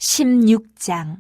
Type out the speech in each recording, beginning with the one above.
16장.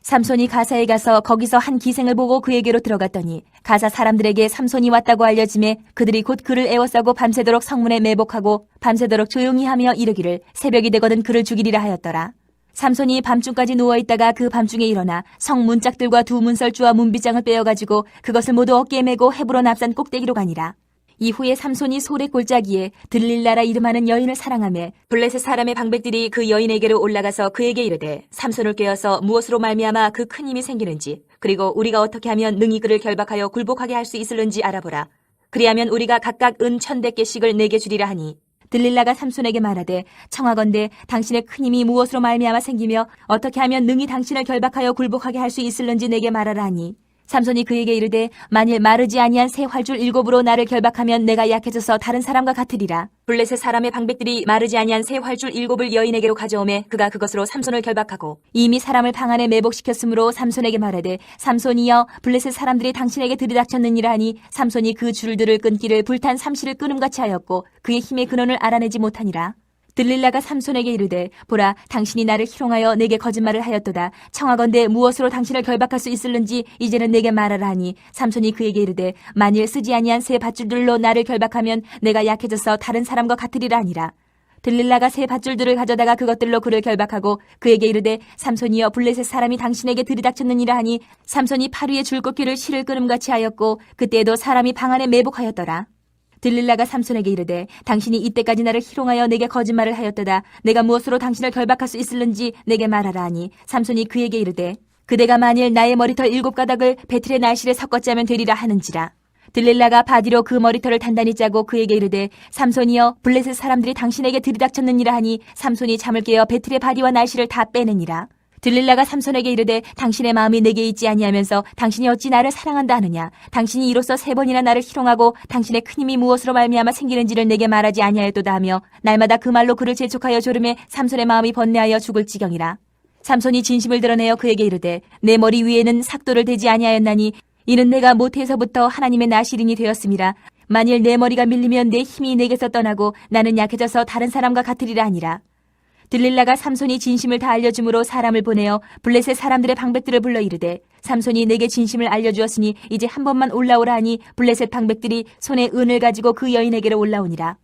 삼손이 가사에 가서 거기서 한 기생을 보고 그에게로 들어갔더니 가사 사람들에게 삼손이 왔다고 알려지매 그들이 곧 그를 에워싸고 밤새도록 성문에 매복하고 밤새도록 조용히 하며 이르기를 새벽이 되거든 그를 죽이리라 하였더라. 삼손이 밤중까지 누워있다가 그 밤중에 일어나 성 문짝들과 두 문설주와 문빗장을 빼어가지고 그것을 모두 어깨에 메고 헤브론 앞산 꼭대기로 가니라. 이후에 삼손이 소래 골짜기에 들릴라라 이름하는 여인을 사랑하며 블레셋 사람의 방백들이 그 여인에게로 올라가서 그에게 이르되 삼손을 꿰어서 무엇으로 말미암아 그 큰 힘이 생기는지 그리고 우리가 어떻게 하면 능히 그를 결박하여 굴복하게 할 수 있을는지 알아보라. 그리하면 우리가 각각 은 1,100개씩을 내게 주리라 하니 들릴라가 삼손에게 말하되 청하건대 당신의 큰 힘이 무엇으로 말미암아 생기며 어떻게 하면 능히 당신을 결박하여 굴복하게 할 수 있을는지 내게 말하라 하니 삼손이 그에게 이르되 만일 마르지 아니한 새 활줄 7으로 나를 결박하면 내가 약해져서 다른 사람과 같으리라. 블레셋 사람의 방백들이 마르지 아니한 새 활줄 7을 여인에게로 가져오매 그가 그것으로 삼손을 결박하고 이미 사람을 방 안에 매복시켰으므로 삼손에게 말하되 삼손이여 블레셋 사람들이 당신에게 들이닥쳤느니라 하니 삼손이 그 줄들을 끊기를 불탄 삼시를 끊음같이 하였고 그의 힘의 근원을 알아내지 못하니라. 들릴라가 삼손에게 이르되 보라 당신이 나를 희롱하여 내게 거짓말을 하였도다. 청하건대 무엇으로 당신을 결박할 수 있을는지 이제는 내게 말하라 하니 삼손이 그에게 이르되 만일 쓰지 아니한 새 밧줄들로 나를 결박하면 내가 약해져서 다른 사람과 같으리라 하니라. 들릴라가 새 밧줄들을 가져다가 그것들로 그를 결박하고 그에게 이르되 삼손이여 블레셋 사람이 당신에게 들이닥쳤느니라 하니 삼손이 팔 위에 줄꺾기를 실을 끊음같이 하였고 그때에도 사람이 방 안에 매복하였더라. 들릴라가 삼손에게 이르되 당신이 이때까지 나를 희롱하여 내게 거짓말을 하였도다. 내가 무엇으로 당신을 결박할 수 있을는지 내게 말하라 하니 삼손이 그에게 이르되 그대가 만일 나의 머리털 7가닥을 배틀의 날실에 섞었자면 되리라 하는지라. 들릴라가 바디로 그 머리털을 단단히 짜고 그에게 이르되 삼손이여 블레셋 사람들이 당신에게 들이닥쳤느니라 하니 삼손이 잠을 깨어 배틀의 바디와 날실을 다 빼내니라. 들릴라가 삼손에게 이르되 당신의 마음이 내게 있지 아니하면서 당신이 어찌 나를 사랑한다 하느냐. 당신이 이로써 3번이나 나를 희롱하고 당신의 큰 힘이 무엇으로 말미암아 생기는지를 내게 말하지 아니하였도다 하며 날마다 그 말로 그를 재촉하여 조름에 삼손의 마음이 번뇌하여 죽을 지경이라. 삼손이 진심을 드러내어 그에게 이르되 내 머리 위에는 삭도를 대지 아니하였나니 이는 내가 모태에서부터 하나님의 나시린이 되었음이라. 만일 내 머리가 밀리면 내 힘이 내게서 떠나고 나는 약해져서 다른 사람과 같으리라 하니라. 들릴라가 삼손이 진심을 다 알려줌으로 사람을 보내어 블레셋 사람들의 방백들을 불러 이르되 삼손이 내게 진심을 알려주었으니 이제 한 번만 올라오라 하니 블레셋 방백들이 손에 은을 가지고 그 여인에게로 올라오니라.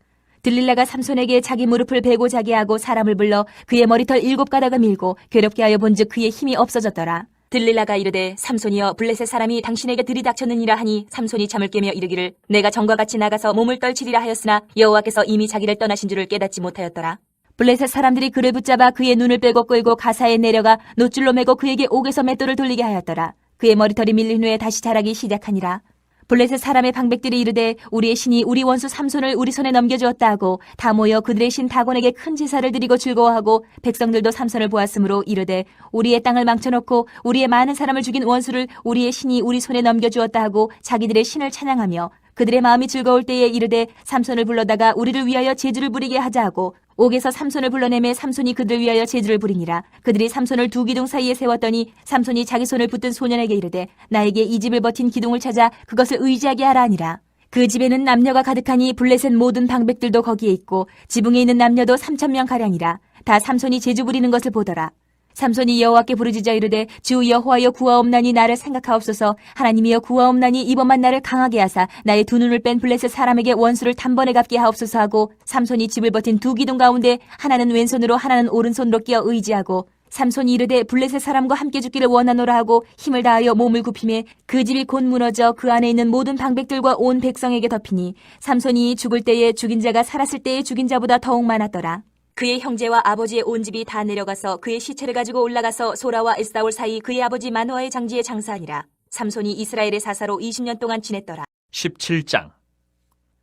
들릴라가 삼손에게 자기 무릎을 베고 자게 하고 사람을 불러 그의 머리털 7가닥을 밀고 괴롭게 하여 본즉 그의 힘이 없어졌더라. 들릴라가 이르되 삼손이여 블레셋 사람이 당신에게 들이닥쳤느니라 하니 삼손이 잠을 깨며 이르기를 내가 전과 같이 나가서 몸을 떨치리라 하였으나 여호와께서 이미 자기를 떠나신 줄을 깨닫지 못하였더라. 블레셋 사람들이 그를 붙잡아 그의 눈을 빼고 끌고 가사에 내려가 노줄로 매고 그에게 옥에서 맷돌을 돌리게 하였더라. 그의 머리털이 밀린 후에 다시 자라기 시작하니라. 블레셋 사람의 방백들이 이르되 우리의 신이 우리 원수 삼손을 우리 손에 넘겨주었다 하고 다 모여 그들의 신 다곤에게 큰 제사를 드리고 즐거워하고 백성들도 삼손을 보았으므로 이르되 우리의 땅을 망쳐놓고 우리의 많은 사람을 죽인 원수를 우리의 신이 우리 손에 넘겨주었다 하고 자기들의 신을 찬양하며 그들의 마음이 즐거울 때에 이르되 삼손을 불러다가 우리를 위하여 제주를 부리게 하자 하고 옥에서 삼손을 불러내매 삼손이 그들을 위하여 제주를 부리니라. 그들이 삼손을 두 기둥 사이에 세웠더니 삼손이 자기 손을 붙든 소년에게 이르되 나에게 이 집을 버틴 기둥을 찾아 그것을 의지하게 하라 하니라. 그 집에는 남녀가 가득하니 블레셋 모든 방백들도 거기에 있고 지붕에 있는 남녀도 3,000명가량이라. 다 삼손이 제주 부리는 것을 보더라. 삼손이 여호와께 부르짖어 이르되 주 여호와여 구하옵나니 나를 생각하옵소서. 하나님이여 구하옵나니 이번만 나를 강하게 하사 나의 두 눈을 뺀 블레셋 사람에게 원수를 단번에 갚게 하옵소서 하고 삼손이 집을 버틴 두 기둥 가운데 하나는 왼손으로 하나는 오른손으로 끼어 의지하고 삼손이 이르되 블레셋 사람과 함께 죽기를 원하노라 하고 힘을 다하여 몸을 굽히매 그 집이 곧 무너져 그 안에 있는 모든 방백들과 온 백성에게 덮이니 삼손이 죽을 때에 죽인 자가 살았을 때에 죽인 자보다 더욱 많았더라. 그의 형제와 아버지의 온 집이 다 내려가서 그의 시체를 가지고 올라가서 소라와 에스다올 사이 그의 아버지 마노아의 장지에 장사하니라. 삼손이 이스라엘의 사사로 20년 동안 지냈더라. 17장.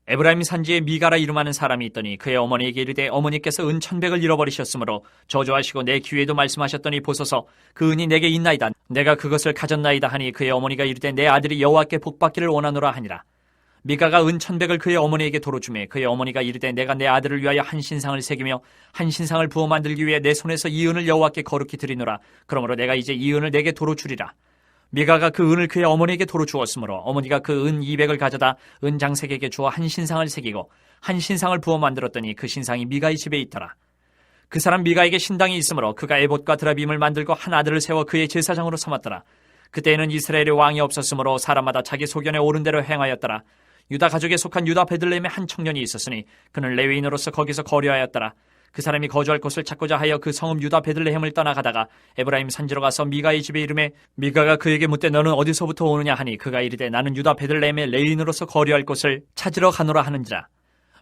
에브라임 산지에 미가라 이름하는 사람이 있더니 그의 어머니에게 이르되 어머니께서 은 1,100을 잃어버리셨으므로 저주하시고 내 귀에도 말씀하셨더니 보소서 그 은이 내게 있나이다. 내가 그것을 가졌나이다 하니 그의 어머니가 이르되 내 아들이 여호와께 복받기를 원하노라 하니라. 미가가 은 1,100을 그의 어머니에게 도로 주매 그의 어머니가 이르되 내가 내 아들을 위하여 한 신상을 새기며 한 신상을 부어 만들기 위해 내 손에서 이 은을 여호와께 거룩히 드리노라. 그러므로 내가 이제 이 은을 내게 도로 주리라. 미가가 그 은을 그의 어머니에게 도로 주었으므로 어머니가 그 은 200을 가져다 은장색에게 주어 한 신상을 새기고 한 신상을 부어 만들었더니 그 신상이 미가의 집에 있더라. 그 사람 미가에게 신당이 있으므로 그가 에봇과 드라빔을 만들고 한 아들을 세워 그의 제사장으로 삼았더라. 그때에는 이스라엘의 왕이 없었으므로 사람마다 자기 소견에 옳은 대로 행하였더라. 유다 가족에 속한 유다 베들레헴에 한 청년이 있었으니 그는 레위인으로서 거기서 거류하였더라. 그 사람이 거주할 곳을 찾고자 하여 그 성읍 유다 베들레헴을 떠나가다가 에브라임 산지로 가서 미가의 집에 이르매 미가가 그에게 묻되 너는 어디서부터 오느냐 하니 그가 이르되 나는 유다 베들레헴의 레위인으로서 거류할 곳을 찾으러 가노라 하는지라.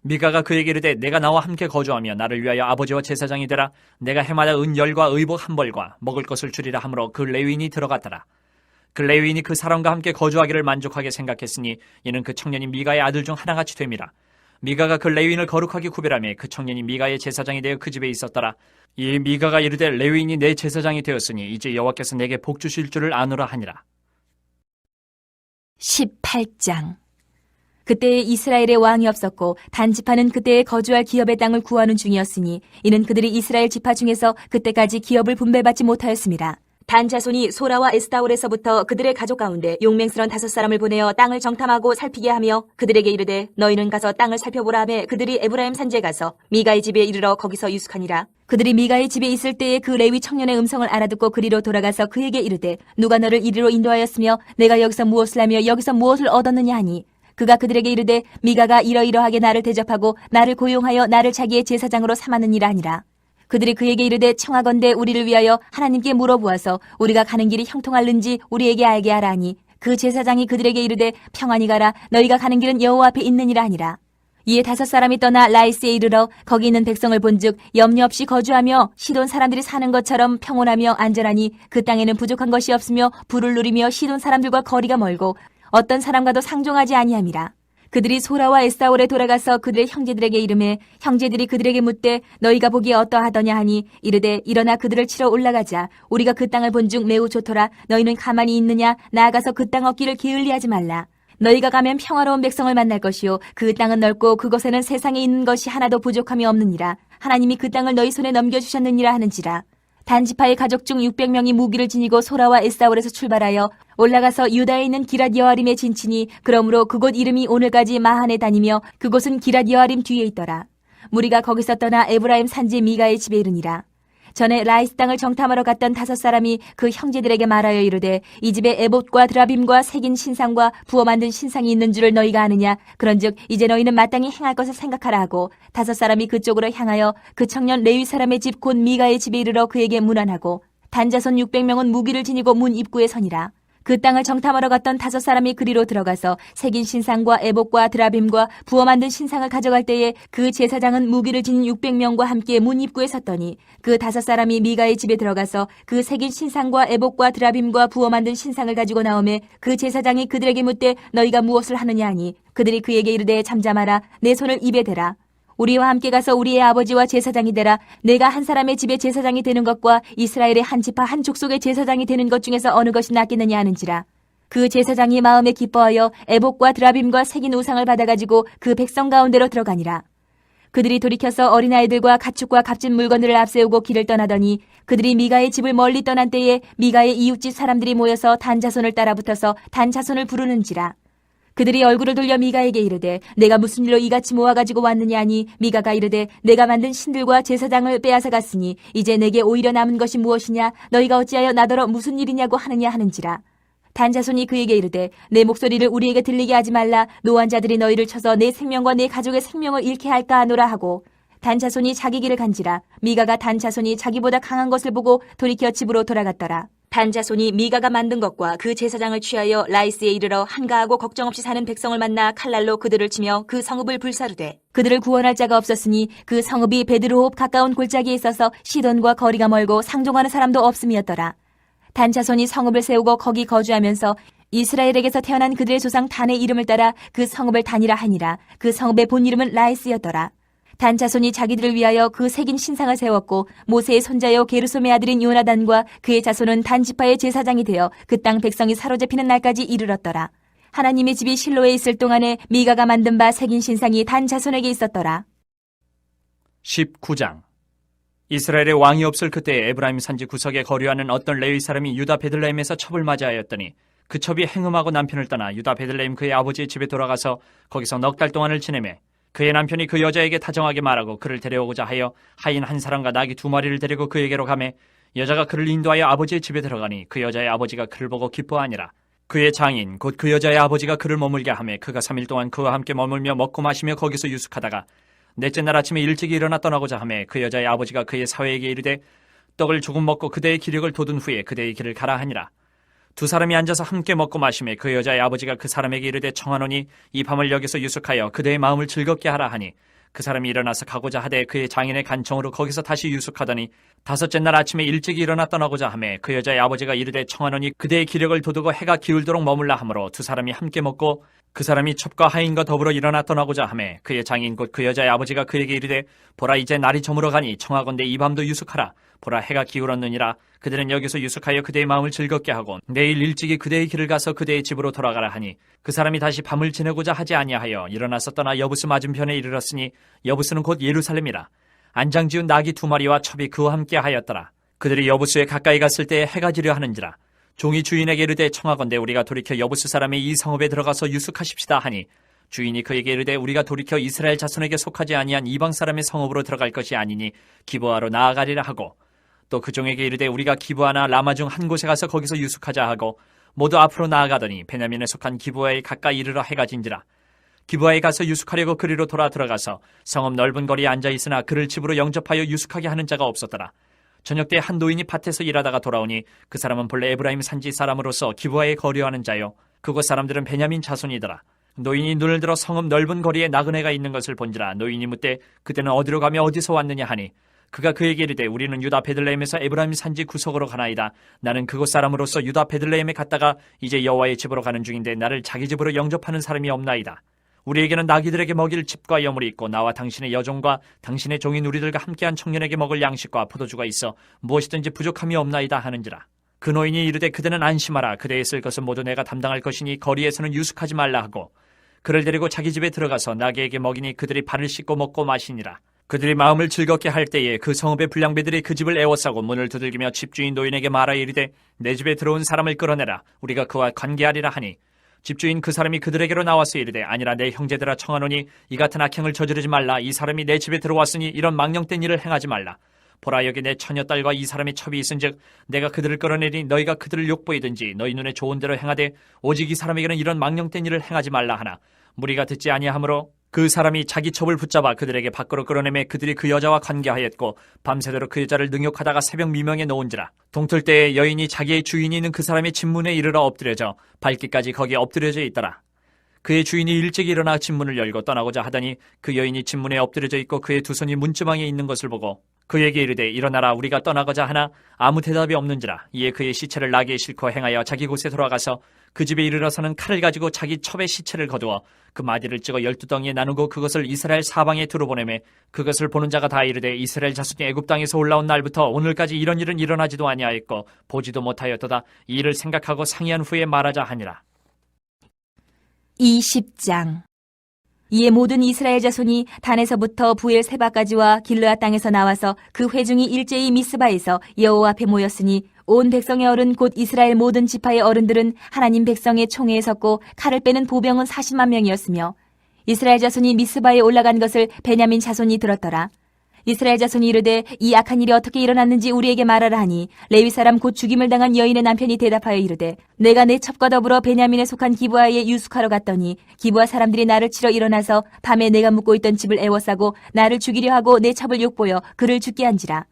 미가가 그에게 이르되 내가 나와 함께 거주하며 나를 위하여 아버지와 제사장이 되라. 내가 해마다 은열과 의복 한 벌과 먹을 것을 주리라 하므로 그 레위인이 들어갔더라. 그 레위인이 그 사람과 함께 거주하기를 만족하게 생각했으니 이는 그 청년이 미가의 아들 중 하나같이 됨이라. 미가가 그 레위인을 거룩하게 구별하며 그 청년이 미가의 제사장이 되어 그 집에 있었더라. 이 미가가 이르되 레위인이 내 제사장이 되었으니 이제 여호와께서 내게 복 주실 줄을 아노라 하니라. 18장. 그때에 이스라엘의 왕이 없었고 단지파는 그때에 거주할 기업의 땅을 구하는 중이었으니 이는 그들이 이스라엘 지파 중에서 그때까지 기업을 분배받지 못하였습니다. 단 자손이 소라와 에스타올에서부터 그들의 가족 가운데 용맹스런 5사람을 보내어 땅을 정탐하고 살피게 하며 그들에게 이르되 너희는 가서 땅을 살펴보라 하매 그들이 에브라임 산지에 가서 미가의 집에 이르러 거기서 유숙하니라. 그들이 미가의 집에 있을 때에 그 레위 청년의 음성을 알아듣고 그리로 돌아가서 그에게 이르되 누가 너를 이리로 인도하였으며 내가 여기서 무엇을 하며 여기서 무엇을 얻었느냐 하니 그가 그들에게 이르되 미가가 이러이러하게 나를 대접하고 나를 고용하여 나를 자기의 제사장으로 삼았느니라 하니라. 그들이 그에게 이르되 청하건대 우리를 위하여 하나님께 물어보아서 우리가 가는 길이 형통할는지 우리에게 알게 하라 하니 그 제사장이 그들에게 이르되 평안히 가라 너희가 가는 길은 여호와 앞에 있느니라 하니라. 이에 5사람이 떠나 라이스에 이르러 거기 있는 백성을 본즉 염려 없이 거주하며 시돈 사람들이 사는 것처럼 평온하며 안전하니 그 땅에는 부족한 것이 없으며 부를 누리며 시돈 사람들과 거리가 멀고 어떤 사람과도 상종하지 아니함이라. 그들이 소라와 에스타올에 돌아가서 그들의 형제들에게 이르매 형제들이 그들에게 묻되 너희가 보기에 어떠하더냐 하니 이르되 일어나 그들을 치러 올라가자. 우리가 그 땅을 본즉 매우 좋더라. 너희는 가만히 있느냐? 나아가서 그 땅 얻기를 게을리하지 말라. 너희가 가면 평화로운 백성을 만날 것이요 그 땅은 넓고 그곳에는 세상에 있는 것이 하나도 부족함이 없느니라. 하나님이 그 땅을 너희 손에 넘겨주셨느니라 하는지라. 단지파의 가족 중 600명이 무기를 지니고 소라와 에스타올에서 출발하여 올라가서 유다에 있는 기랏 여아림에 진치니 그러므로 그곳 이름이 오늘까지 마한에 다니며 그곳은 기랏 여아림 뒤에 있더라. 무리가 거기서 떠나 에브라임 산지 미가의 집에 이르니라. 전에 라이스 땅을 정탐하러 갔던 5사람이 그 형제들에게 말하여 이르되 이 집에 에봇과 드라빔과 새긴 신상과 부어 만든 신상이 있는 줄을 너희가 아느냐. 그런즉 이제 너희는 마땅히 행할 것을 생각하라 하고 5사람이 그쪽으로 향하여 그 청년 레위 사람의 집 곧 미가의 집에 이르러 그에게 문안하고 단자손 600명은 무기를 지니고 문 입구에 서니라. 그 땅을 정탐하러 갔던 5사람이 그리로 들어가서 새긴 신상과 에봇과 드라빔과 부어 만든 신상을 가져갈 때에 그 제사장은 무기를 지닌 600명과 함께 문 입구에 섰더니 그 5사람이 미가의 집에 들어가서 그 새긴 신상과 에봇과 드라빔과 부어 만든 신상을 가지고 나오매 그 제사장이 그들에게 묻되 너희가 무엇을 하느냐 하니 그들이 그에게 이르되 잠잠하라. 내 손을 입에 대라. 우리와 함께 가서 우리의 아버지와 제사장이 되라. 내가 한 사람의 집에 제사장이 되는 것과 이스라엘의 한 지파 한 족속의 제사장이 되는 것 중에서 어느 것이 낫겠느냐 하는지라. 그 제사장이 마음에 기뻐하여 에봇과 드라빔과 새긴 우상을 받아가지고 그 백성 가운데로 들어가니라. 그들이 돌이켜서 어린아이들과 가축과 값진 물건들을 앞세우고 길을 떠나더니 그들이 미가의 집을 멀리 떠난 때에 미가의 이웃집 사람들이 모여서 단 자손을 따라붙어서 단 자손을 부르는지라. 그들이 얼굴을 돌려 미가에게 이르되 내가 무슨 일로 이같이 모아가지고 왔느냐 하니 미가가 이르되 내가 만든 신들과 제사장을 빼앗아 갔으니 이제 내게 오히려 남은 것이 무엇이냐. 너희가 어찌하여 나더러 무슨 일이냐고 하느냐 하는지라. 단자손이 그에게 이르되 내 목소리를 우리에게 들리게 하지 말라. 노한 자들이 너희를 쳐서 내 생명과 내 가족의 생명을 잃게 할까 하노라 하고 단자손이 자기 길을 간지라. 미가가 단자손이 자기보다 강한 것을 보고 돌이켜 집으로 돌아갔더라. 단자손이 미가가 만든 것과 그 제사장을 취하여 라이스에 이르러 한가하고 걱정 없이 사는 백성을 만나 칼날로 그들을 치며 그 성읍을 불사르되 그들을 구원할 자가 없었으니 그 성읍이 베드르홉 가까운 골짜기에 있어서 시돈과 거리가 멀고 상종하는 사람도 없음이었더라. 단자손이 성읍을 세우고 거기 거주하면서 이스라엘에게서 태어난 그들의 조상 단의 이름을 따라 그 성읍을 단이라 하니라. 그 성읍의 본 이름은 라이스였더라. 단 자손이 자기들을 위하여 그 새긴 신상을 세웠고 모세의 손자여 게르솜의 아들인 요나단과 그의 자손은 단 지파의 제사장이 되어 그 땅 백성이 사로잡히는 날까지 이르렀더라. 하나님의 집이 실로에 있을 동안에 미가가 만든 바 새긴 신상이 단 자손에게 있었더라. 19장. 이스라엘의 왕이 없을 그때에 에브라임 산지 구석에 거류하는 어떤 레위 사람이 유다 베들레헴에서 첩을 맞이하였더니 그 첩이 행음하고 남편을 떠나 유다 베들레헴 그의 아버지의 집에 돌아가서 거기서 넉 달 동안을 지내매 그의 남편이 그 여자에게 다정하게 말하고 그를 데려오고자 하여 하인 한 사람과 나귀 2마리를 데리고 그에게로 가매 여자가 그를 인도하여 아버지의 집에 들어가니 그 여자의 아버지가 그를 보고 기뻐하니라. 그의 장인 곧 그 여자의 아버지가 그를 머물게 하매 그가 3일 동안 그와 함께 머물며 먹고 마시며 거기서 유숙하다가 넷째 날 아침에 일찍 일어나 떠나고자 하매 그 여자의 아버지가 그의 사회에게 이르되 떡을 조금 먹고 그대의 기력을 돋은 후에 그대의 길을 가라 하니라. 두 사람이 앉아서 함께 먹고 마시매 그 여자의 아버지가 그 사람에게 이르되 청하노니 이 밤을 여기서 유숙하여 그대의 마음을 즐겁게 하라 하니 그 사람이 일어나서 가고자 하되 그의 장인의 간청으로 거기서 다시 유숙하더니 다섯째 날 아침에 일찍 일어나 떠나고자 하매 그 여자의 아버지가 이르되 청하노니 그대의 기력을 돋우고 해가 기울도록 머물라 하므로 두 사람이 함께 먹고 그 사람이 첩과 하인과 더불어 일어나 떠나고자 하매 그의 장인 곧 그 여자의 아버지가 그에게 이르되 보라 이제 날이 저물어 가니 청하건대 이 밤도 유숙하라. 보라 해가 기울었느니라. 그들은 여기서 유숙하여 그대의 마음을 즐겁게 하고 내일 일찍이 그대의 길을 가서 그대의 집으로 돌아가라 하니 그 사람이 다시 밤을 지내고자 하지 아니하여 일어나서 떠나 여부스 맞은편에 이르렀으니 여부스는 곧 예루살렘이라. 안장지은 나귀 2마리와 첩이 그와 함께 하였더라. 그들이 여부스에 가까이 갔을 때에 해가 지려 하는지라. 종이 주인에게 이르되 청하건대 우리가 돌이켜 여부스 사람의 이 성읍에 들어가서 유숙하십시다 하니 주인이 그에게 이르되 우리가 돌이켜 이스라엘 자손에게 속하지 아니한 이방 사람의 성읍으로 들어갈 것이 아니니 기브아로 나아가리라 하고 또 그 종에게 이르되 우리가 기브아나 라마 중 한 곳에 가서 거기서 유숙하자 하고 모두 앞으로 나아가더니 베냐민에 속한 기브아에 가까이 이르러 해가 진지라. 기브아에 가서 유숙하려고 그리로 돌아 들어가서 성읍 넓은 거리에 앉아 있으나 그를 집으로 영접하여 유숙하게 하는 자가 없었더라. 저녁 때 한 노인이 밭에서 일하다가 돌아오니 그 사람은 본래 에브라임 산지 사람으로서 기브아에 거류하는 자요 그곳 사람들은 베냐민 자손이더라. 노인이 눈을 들어 성읍 넓은 거리에 나그네가 있는 것을 본지라. 노인이 묻되 그때는 어디로 가며 어디서 왔느냐 하니 그가 그에게 이르되 우리는 유다 베들레헴에서 에브라임 산지 구석으로 가나이다. 나는 그곳 사람으로서 유다 베들레헴에 갔다가 이제 여호와의 집으로 가는 중인데 나를 자기 집으로 영접하는 사람이 없나이다. 우리에게는 나귀들에게 먹일 집과 여물이 있고 나와 당신의 여종과 당신의 종인 우리들과 함께한 청년에게 먹을 양식과 포도주가 있어 무엇이든지 부족함이 없나이다 하는지라. 그 노인이 이르되 그대는 안심하라. 그대의 쓸 것은 모두 내가 담당할 것이니 거리에서는 유숙하지 말라 하고 그를 데리고 자기 집에 들어가서 나귀에게 먹이니 그들이 발을 씻고 먹고 마시니라. 그들이 마음을 즐겁게 할 때에 그 성읍의 불량배들이 그 집을 에워싸고 문을 두들기며 집주인 노인에게 말하여 이르되 내 집에 들어온 사람을 끌어내라. 우리가 그와 관계하리라 하니 집주인 그 사람이 그들에게로 나와서 이르되 아니라 내 형제들아 청하노니 이 같은 악행을 저지르지 말라. 이 사람이 내 집에 들어왔으니 이런 망령된 일을 행하지 말라. 보라 여기 내 처녀딸과 이 사람의 첩이 있은즉 내가 그들을 끌어내리니 너희가 그들을 욕보이든지 너희 눈에 좋은 대로 행하되 오직 이 사람에게는 이런 망령된 일을 행하지 말라 하나 무리가 듣지 아니하므로 그 사람이 자기 첩을 붙잡아 그들에게 밖으로 끌어내매 그들이 그 여자와 관계하였고 밤새도록 그 여자를 능욕하다가 새벽 미명에 놓은지라. 동틀 때에 여인이 자기의 주인이 있는 그 사람의 집문에 이르러 엎드려져 발기까지 거기에 엎드려져 있더라. 그의 주인이 일찍 일어나 집문을 열고 떠나고자 하더니 그 여인이 집문에 엎드려져 있고 그의 두 손이 문지방에 있는 것을 보고 그에게 이르되 일어나라 우리가 떠나고자 하나 아무 대답이 없는지라. 이에 그의 시체를 나귀에 싣고 행하여 자기 곳에 돌아가서 그 집에 이르러서는 칼을 가지고 자기 첩의 시체를 거두어 그 마디를 찍어 12덩이에 나누고 그것을 이스라엘 사방에 두루 보내매 그것을 보는 자가 다 이르되 이스라엘 자손이 애굽 땅에서 올라온 날부터 오늘까지 이런 일은 일어나지도 아니하였고 보지도 못하였도다. 이 일을 생각하고 상의한 후에 말하자 하니라. 20장. 이에 모든 이스라엘 자손이 단에서부터 부엘세바까지와 길르앗 땅에서 나와서 그 회중이 일제히 미스바에서 여호와 앞에 모였으니 온 백성의 어른 곧 이스라엘 모든 지파의 어른들은 하나님 백성의 총회에 섰고 칼을 빼는 보병은 40만 명이었으며 이스라엘 자손이 미스바에 올라간 것을 베냐민 자손이 들었더라. 이스라엘 자손이 이르되 이 악한 일이 어떻게 일어났는지 우리에게 말하라 하니 레위 사람 곧 죽임을 당한 여인의 남편이 대답하여 이르되 내가 내 첩과 더불어 베냐민에 속한 기브아에 유숙하러 갔더니 기브아 사람들이 나를 치러 일어나서 밤에 내가 묵고 있던 집을 에워싸고 나를 죽이려 하고 내 첩을 욕보여 그를 죽게 한지라.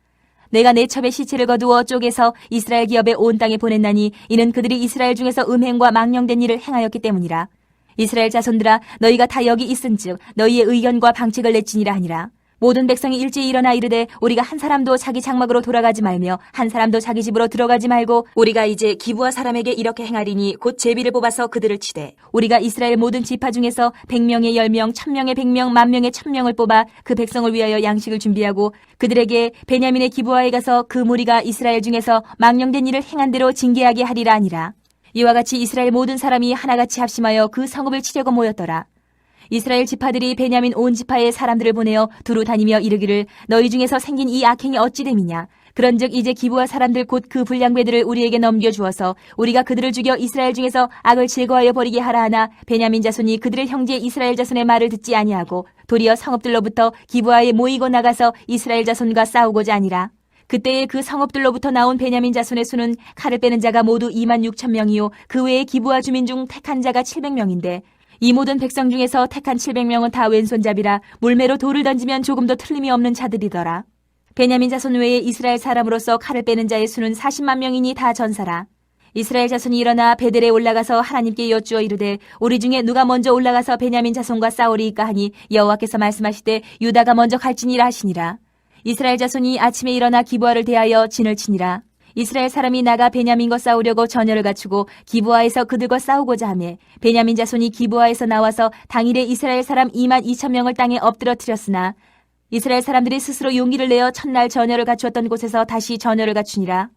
내가 내 첩의 시체를 거두어 쪼개서 이스라엘 기업의 온 땅에 보냈나니 이는 그들이 이스라엘 중에서 음행과 망령된 일을 행하였기 때문이라. 이스라엘 자손들아 너희가 다 여기 있은즉 너희의 의견과 방책을 내치니라 하니라. 모든 백성이 일제히 일어나 이르되 우리가 한 사람도 자기 장막으로 돌아가지 말며 한 사람도 자기 집으로 들어가지 말고 우리가 이제 기브아 사람에게 이렇게 행하리니 곧 제비를 뽑아서 그들을 치되 우리가 이스라엘 모든 지파 중에서 100명의 10명, 1000명의 100명, 10,000명의 1000명을 뽑아 그 백성을 위하여 양식을 준비하고 그들에게 베냐민의 기브아에 가서 그 무리가 이스라엘 중에서 망령된 일을 행한 대로 징계하게 하리라 하니라. 이와 같이 이스라엘 모든 사람이 하나같이 합심하여 그 성읍을 치려고 모였더라. 이스라엘 지파들이 베냐민 온 지파의 사람들을 보내어 두루 다니며 이르기를 너희 중에서 생긴 이 악행이 어찌 됨이냐. 그런즉 이제 기브아 사람들 곧 그 불량배들을 우리에게 넘겨주어서 우리가 그들을 죽여 이스라엘 중에서 악을 제거하여 버리게 하라 하나 베냐민 자손이 그들의 형제 이스라엘 자손의 말을 듣지 아니하고 도리어 성읍들로부터 기브아에 모이고 나가서 이스라엘 자손과 싸우고자 하니라. 그때에 그 성읍들로부터 나온 베냐민 자손의 수는 칼을 빼는 자가 모두 26,000명이요 그 외에 기브아 주민 중 택한 자가 700명인데 이 모든 백성 중에서 택한 700명은 다 왼손잡이라 물매로 돌을 던지면 조금도 틀림이 없는 자들이더라. 베냐민 자손 외에 이스라엘 사람으로서 칼을 빼는 자의 수는 40만 명이니 다 전사라. 이스라엘 자손이 일어나 베델에 올라가서 하나님께 여쭈어 이르되 우리 중에 누가 먼저 올라가서 베냐민 자손과 싸우리이까 하니 여호와께서 말씀하시되 유다가 먼저 갈지니라 하시니라. 이스라엘 자손이 아침에 일어나 기브아를 대하여 진을 치니라. 이스라엘 사람이 나가 베냐민과 싸우려고 전열을 갖추고 기브아에서 그들과 싸우고자 하매 베냐민 자손이 기브아에서 나와서 당일에 이스라엘 사람 22,000명을 땅에 엎드러뜨렸으나 이스라엘 사람들이 스스로 용기를 내어 첫날 전열을 갖추었던 곳에서 다시 전열을 갖추니라.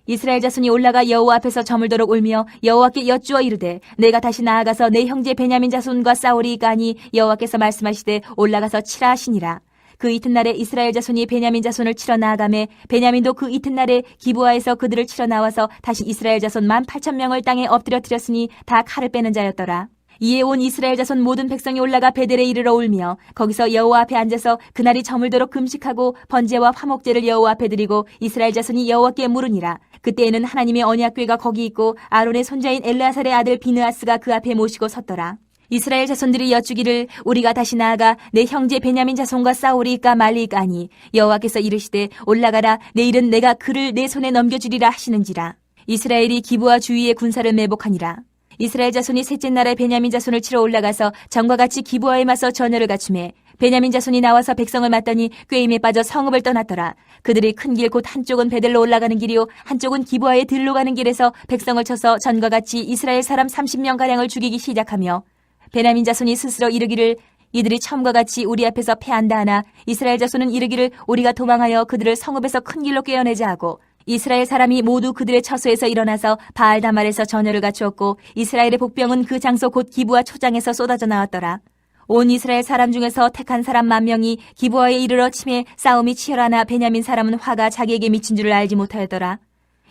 이스라엘 자손이 올라가 여호와 앞에서 저물도록 울며 여호와께 여쭈어 이르되 내가 다시 나아가서 내 형제 베냐민 자손과 싸우리이까 하니 여호와께서 말씀하시되 올라가서 치라 하시니라. 그 이튿날에 이스라엘 자손이 베냐민 자손을 치러 나아가매 베냐민도 그 이튿날에 기브아에서 그들을 치러 나와서 다시 이스라엘 자손 18,000명을 땅에 엎드려뜨렸으니 다 칼을 빼는 자였더라. 이에 온 이스라엘 자손 모든 백성이 올라가 베델에 이르러 울며 거기서 여호와 앞에 앉아서 그날이 저물도록 금식하고 번제와 화목제를 여호와 앞에 드리고 이스라엘 자손이 여호와께 물으니라. 그때에는 하나님의 언약궤가 거기 있고 아론의 손자인 엘르아살의 아들 비느하스가 그 앞에 모시고 섰더라. 이스라엘 자손들이 여쭈기를 우리가 다시 나아가 내 형제 베냐민 자손과 싸우리이까 말리이까 하니 여호와께서 이르시되 올라가라 내일은 내가 그를 내 손에 넘겨주리라 하시는지라. 이스라엘이 기브아 주위의 군사를 매복하니라. 이스라엘 자손이 셋째 날에 베냐민 자손을 치러 올라가서 전과 같이 기브아에 맞서 전열을 갖추매 베냐민 자손이 나와서 백성을 맞더니 꾀임에 빠져 성읍을 떠났더라. 그들이 큰 길 곧 한쪽은 베델로 올라가는 길이요 한쪽은 기브아의 들로 가는 길에서 백성을 쳐서 전과 같이 이스라엘 사람 30명가량을 죽이기 시작하며 베냐민 자손이 스스로 이르기를 이들이 처음과 같이 우리 앞에서 패한다 하나 이스라엘 자손은 이르기를 우리가 도망하여 그들을 성읍에서 큰 길로 꿰어내자 하고 이스라엘 사람이 모두 그들의 처소에서 일어나서 바알다말에서 전열을 갖추었고 이스라엘의 복병은 그 장소 곧 기브아 초장에서 쏟아져 나왔더라. 온 이스라엘 사람 중에서 택한 사람 10,000명이 기브아에 이르러 치매 싸움이 치열하나 베냐민 사람은 화가 자기에게 미친 줄을 알지 못하였더라.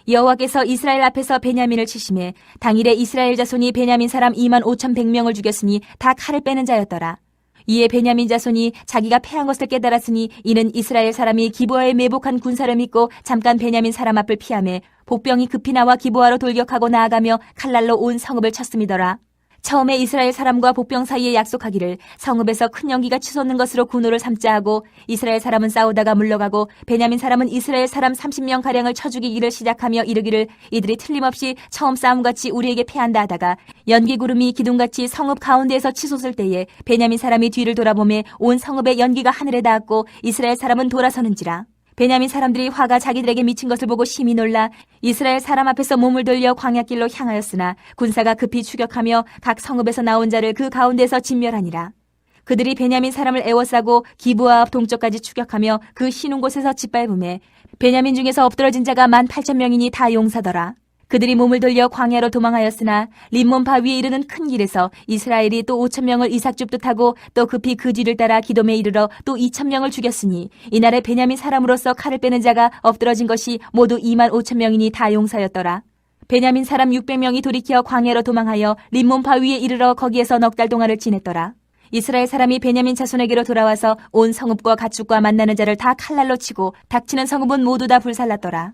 여호와께서 이스라엘 앞에서 베냐민을 치심에 당일에 이스라엘 자손이 베냐민 사람 25,100명을 죽였으니 다 칼을 빼는 자였더라. 이에 베냐민 자손이 자기가 패한 것을 깨달았으니 이는 이스라엘 사람이 기브아에 매복한 군사를 믿고 잠깐 베냐민 사람 앞을 피하매 복병이 급히 나와 기브아로 돌격하고 나아가며 칼날로 온 성읍을 쳤음이더라. 처음에 이스라엘 사람과 복병 사이에 약속하기를 성읍에서 큰 연기가 치솟는 것으로 군호를 삼자 하고 이스라엘 사람은 싸우다가 물러가고 베냐민 사람은 이스라엘 사람 30명가량을 쳐 죽이기를 시작하며 이르기를 이들이 틀림없이 처음 싸움같이 우리에게 패한다 하다가 연기구름이 기둥같이 성읍 가운데에서 치솟을 때에 베냐민 사람이 뒤를 돌아보매 온 성읍의 연기가 하늘에 닿았고 이스라엘 사람은 돌아서는지라. 베냐민 사람들이 화가 자기들에게 미친 것을 보고 심히 놀라 이스라엘 사람 앞에서 몸을 돌려 광야길로 향하였으나 군사가 급히 추격하며 각 성읍에서 나온 자를 그 가운데서 진멸하니라. 그들이 베냐민 사람을 에워싸고 기브아 앞 동쪽까지 추격하며 그 쉬는 곳에서 짓밟음에 베냐민 중에서 엎드러진 자가 18,000명이니 다 용사더라. 그들이 몸을 돌려 광야로 도망하였으나 림몬 바위에 이르는 큰 길에서 이스라엘이 또 5,000명을 이삭 줍듯 하고 또 급히 그 뒤를 따라 기돔에 이르러 또 2,000명을 죽였으니 이날에 베냐민 사람으로서 칼을 빼는 자가 엎드러진 것이 모두 25,000명이니 다 용사였더라. 베냐민 사람 600명이 돌이켜 광야로 도망하여 림몬 바위에 이르러 거기에서 넉 달 동안을 지냈더라. 이스라엘 사람이 베냐민 자손에게로 돌아와서 온 성읍과 가축과 만나는 자를 다 칼날로 치고 닥치는 성읍은 모두 다 불살랐더라.